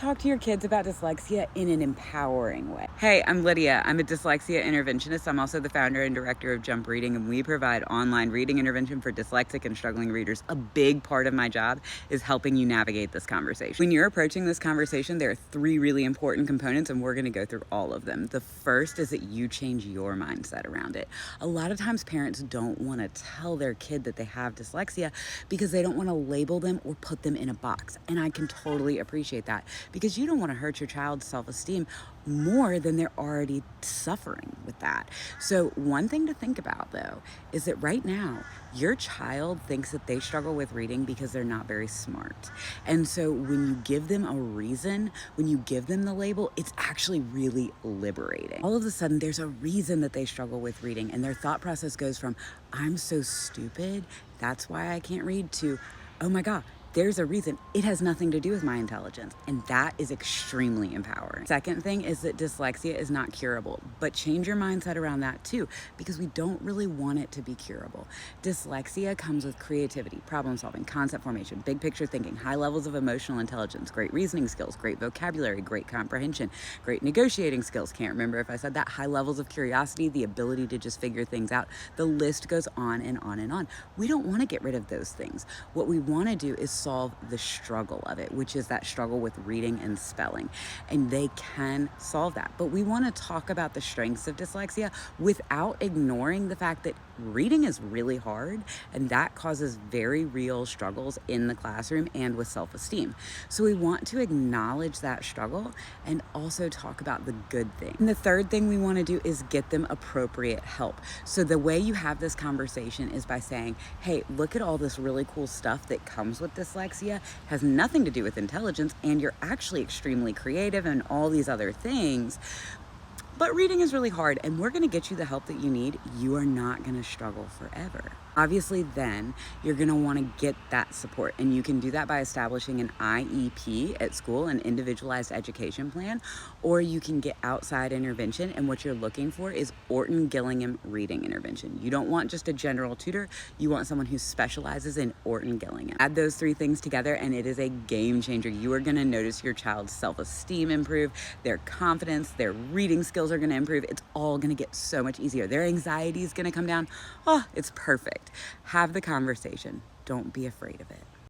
talk to your kids about dyslexia in an empowering way. Hey, I'm Lydia. I'm a dyslexia interventionist. I'm also the founder and director of Jump Reading, and we provide online reading intervention for dyslexic and struggling readers. A big part of my job is helping you navigate this conversation. When you're approaching this conversation, there are three really important components, and we're going to go through all of them. The first is that you change your mindset around it. A lot of times parents don't want to tell their kid that they have dyslexia because they don't want to label them or put them in a box. And I can totally appreciate that, because you don't want to hurt your child's self-esteem more than they're already suffering with that. So one thing to think about, though, is that right now your child thinks that they struggle with reading because they're not very smart. And so when you give them a reason, when you give them the label, it's actually really liberating. All of a sudden, there's a reason that they struggle with reading, and their thought process goes from, I'm so stupid, that's why I can't read, to, oh my God, there's a reason. It has nothing to do with my intelligence. And that is extremely empowering. Second thing is that dyslexia is not curable, but change your mindset around that too, because we don't really want it to be curable. Dyslexia comes with creativity, problem solving, concept formation, big picture thinking, high levels of emotional intelligence, great reasoning skills, great vocabulary, great comprehension, great negotiating skills. Can't remember if I said that. High levels of curiosity, the ability to just figure things out. The list goes on and on and on. We don't want to get rid of those things. What we want to do is solve the struggle of it, which is that struggle with reading and spelling. And they can solve that. But we want to talk about the strengths of dyslexia without ignoring the fact that reading is really hard, and that causes very real struggles in the classroom and with self-esteem. So we want to acknowledge that struggle and also talk about the good thing. And the third thing we want to do is get them appropriate help. So the way you have this conversation is by saying, hey, look at all this really cool stuff that comes with dyslexia, has nothing to do with intelligence, and you're actually extremely creative and all these other things. But reading is really hard, and we're going to get you the help that you need. You are not going to struggle forever. Obviously, then you're going to want to get that support, and you can do that by establishing an IEP at school, an individualized education plan, or you can get outside intervention, and what you're looking for is Orton-Gillingham reading intervention. You don't want just a general tutor. You want someone who specializes in Orton-Gillingham. Add those three things together, and it is a game changer. You are going to notice your child's self-esteem improve, their confidence, their reading skills are going to improve. It's all going to get so much easier. Their anxiety is going to come down. Oh, it's perfect. Have the conversation. Don't be afraid of it.